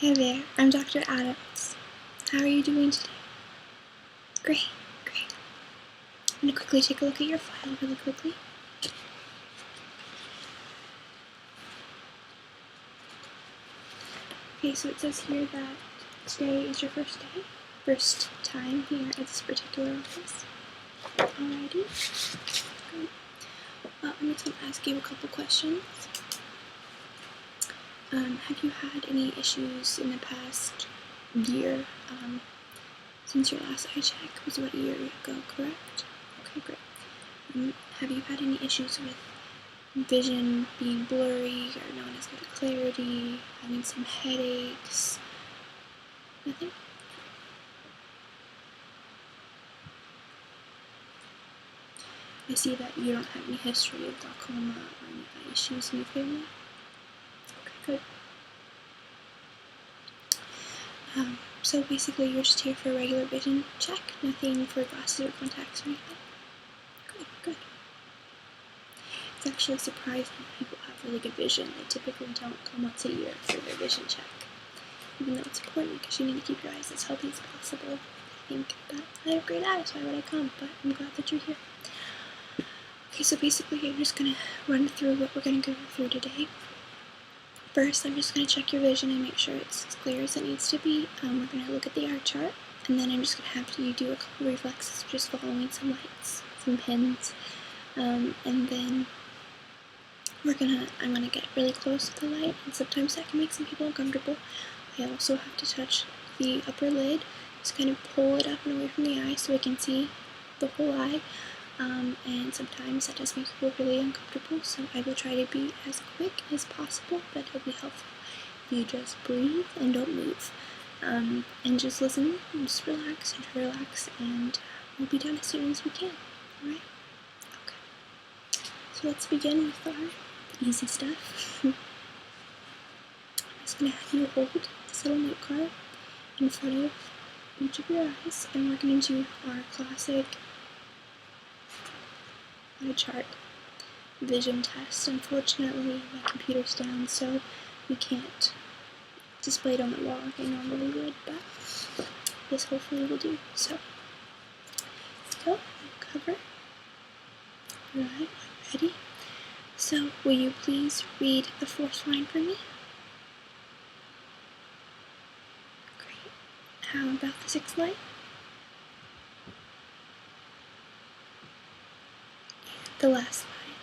Hey there, I'm Dr. Adams. How are you doing today? Great, great. I'm going to quickly take a look at your file really quickly. Okay, so it says here that today is your first time here at this particular office. Alrighty. Great. I'm just going to ask you a couple questions. Have you had any issues in the past year? Since your last eye check was about a year ago, correct? Okay, great. Have you had any issues with vision being blurry or not as good clarity, having some headaches? Nothing? I see that you don't have any history of glaucoma or any eye issues in your family. Okay, good. So basically you're just here for a regular vision check, nothing for glasses or contacts or anything? Good. It's actually surprising that people have really good vision. They typically don't come once a year for their vision check, even though it's important because you need to keep your eyes as healthy as possible. I think that I have great eyes, why would I come? But I'm glad that you're here. Okay, so basically I'm just going to run through what we're going to go through today. First, I'm just going to check your vision and make sure it's as clear as it needs to be. We're going to look at the eye chart, and then I'm just going to have you do a couple reflexes, just following some lights, some pins, and then I'm gonna get really close to the light, and sometimes that can make some people uncomfortable. I also have to touch the upper lid, just kind of pull it up and away from the eye so I can see the whole eye. And sometimes that does make people really uncomfortable, so I will try to be as quick as possible, but it'll be helpful if you just breathe and don't move. And just listen, and just relax and relax, and we'll be done as soon as we can. Alright? Okay. So let's begin with the easy stuff. I'm just going to have you hold this little note card in front of each of your eyes, and we're going to do our classic eye chart vision test. Unfortunately, my computer's down, so we can't display it on the wall like I normally would, but this hopefully will do. So, let's go. Cover your eye. Ready? So, will you please read the fourth line for me? Great. How about the sixth line? The last line.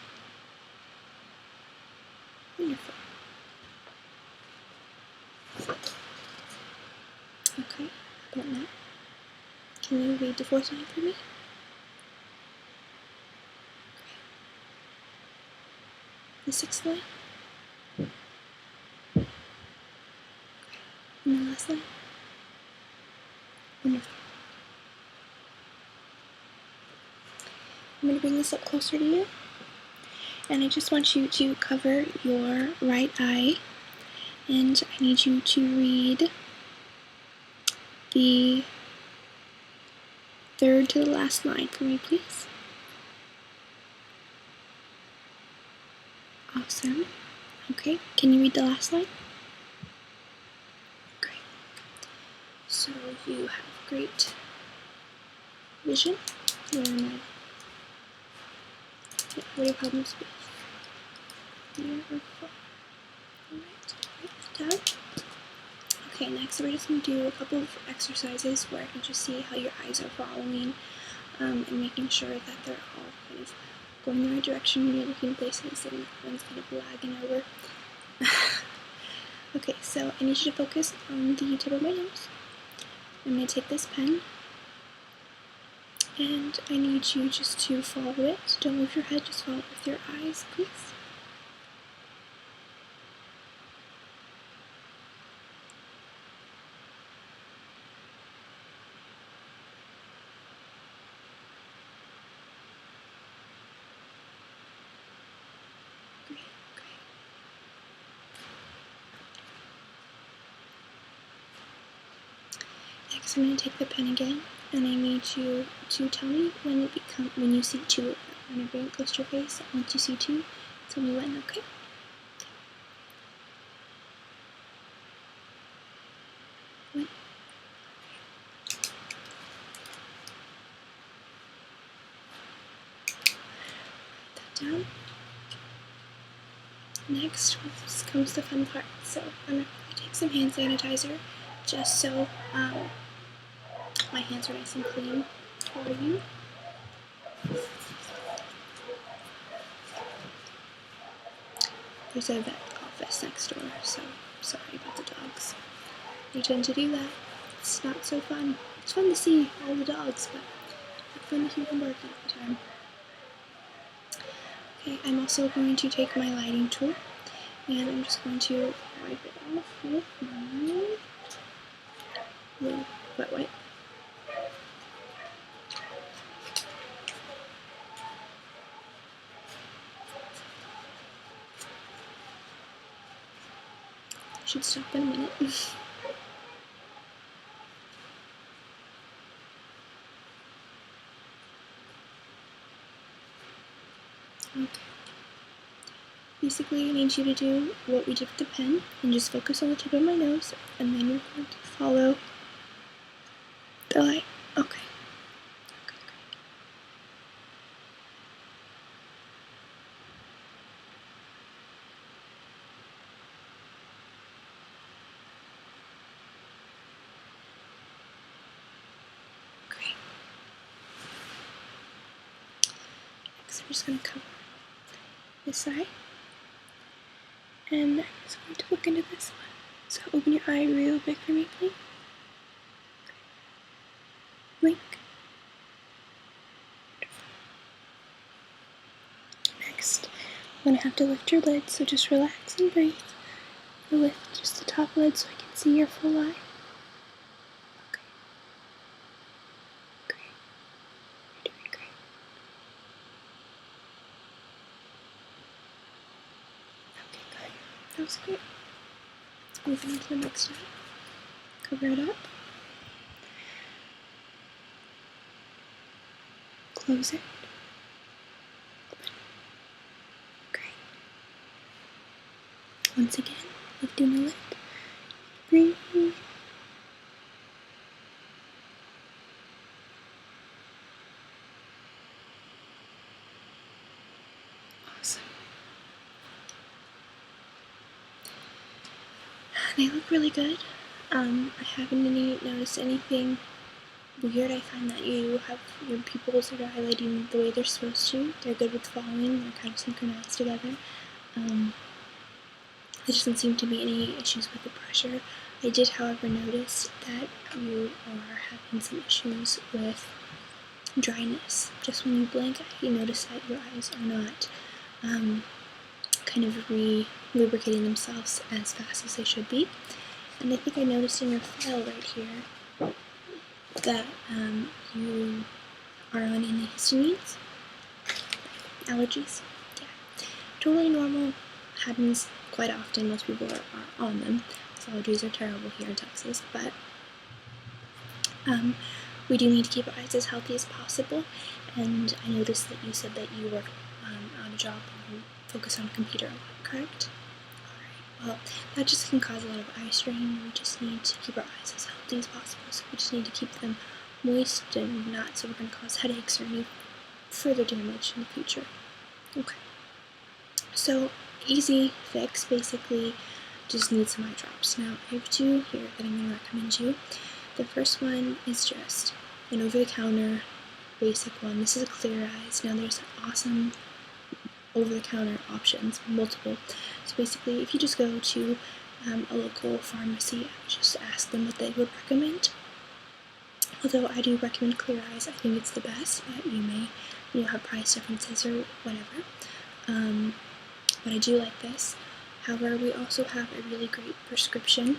Wonderful. Okay, how about now? Can you read the fourth line for me? Great. The sixth line? Great. And the last line? Wonderful. I'm going to bring this up closer to you, and I just want you to cover your right eye, and I need you to read the third to the last line for me, please. Awesome. Okay, can you read the last line? Great. So you have great vision. Where am I? Yeah, what are your problems with? Here or four? Alright, write that down. Okay, next we're just going to do a couple of exercises where I can just see how your eyes are following, and making sure that they're all kind of going the right direction when you're looking at places and one's kind of lagging over. Okay, so I need you to focus on the tip of my nose. I'm going to take this pen, and I need you just to follow it. Don't move your head, just follow it with your eyes, please. Great. Next, I'm going to take the pen again, and I need you to tell me when you see two. I'm going to bring it close to your face. Once you see two, tell me when, okay? down. Next comes the fun part. So I'm going to take some hand sanitizer just so my hands are nice and clean for you. There's a vet office next door, so sorry about the dogs. They tend to do that. It's not so fun. It's fun to see all the dogs, but not fun to hear them barking all the time. Okay, I'm also going to take my lighting tool, and I'm just going to wipe it off with my little wet wipe. Should stop in a minute. Okay. Basically, I need you to do what we did with the pen and just focus on the tip of my nose, and then you're going to follow the light. Okay. Great. Next, I'm just going to cover this side. And I'm just going to look into this one. So open your eye real big for me, please. Blink. Next, I'm going to have to lift your lid, so just relax and breathe. I'll lift just the top lid so I can see your full eye. Okay. Great. You're doing great. Okay, good. That was great. Moving on to the next eye. Cover it up. Close it. Open. Great. Once again, lifting the lid. Breathe. Awesome. They look really good. I haven't noticed anything weird. I find that you have your pupils that are highlighting the way they're supposed to. They're good with following. They're kind of synchronized together. There doesn't seem to be any issues with the pressure. I did, however, notice that you are having some issues with dryness. Just when you blink, you notice that your eyes are not kind of lubricating themselves as fast as they should be. And I think I noticed in your file right here that you are on antihistamines, allergies. Yeah, totally normal. Happens quite often. Most people are on them. So allergies are terrible here in Texas, but we do need to keep our eyes as healthy as possible. And I noticed that you said that you work on a job and focus on a computer a lot, correct? Alright, well, that just can cause a lot of eye strain. We just need to keep our eyes as healthy as possible, so we just need to keep them moist and not so we're going to cause headaches or any further damage in the future. Okay, so easy fix, basically just need some eye drops. Now I have two here that I'm going to recommend you. The first one is just an over-the-counter basic one. This is a Clear Eyes. Now there's awesome over-the-counter options, multiple. So basically, if you just go to a local pharmacy, I would just ask them what they would recommend. Although I do recommend Clear Eyes, I think it's the best, but you may have price differences or whatever. But I do like this. However, we also have a really great prescription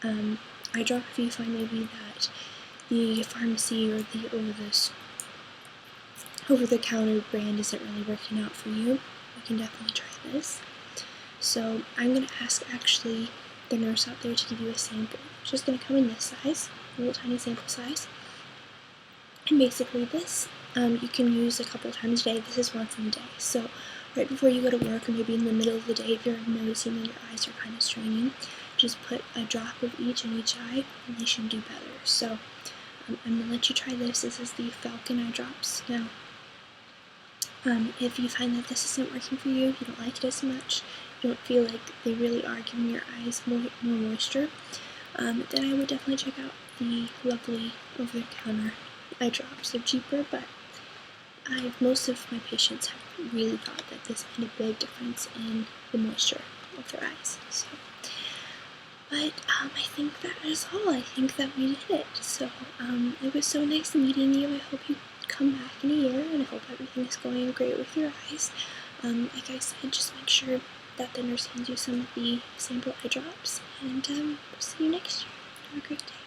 eye drop if you find maybe that the pharmacy or the over-the-counter brand isn't really working out for you. You can definitely try this. So I'm going to ask actually the nurse out there to give you a sample. It's just going to come in this size, a little tiny sample size. And basically this you can use a couple times a day. This is once in a day. So right before you go to work or maybe in the middle of the day if you're noticing that your eyes are kind of straining, just put a drop of each in each eye and they should do better. So I'm going to let you try this. This is the Falcon eye drops. Now If you find that this isn't working for you, you don't like it as much, you don't feel like they really are giving your eyes more moisture, then I would definitely check out the lovely over-the-counter eye drops. They're cheaper, but most of my patients have really thought that this made a big difference in the moisture of their eyes. So, but I think that is all. I think that we did it. So it was so nice meeting you. I hope you come back in a year, and I hope everything is going great with your eyes. Like I said, just make sure that the nurse hands you some of the sample eye drops, and we'll see you next year. Have a great day.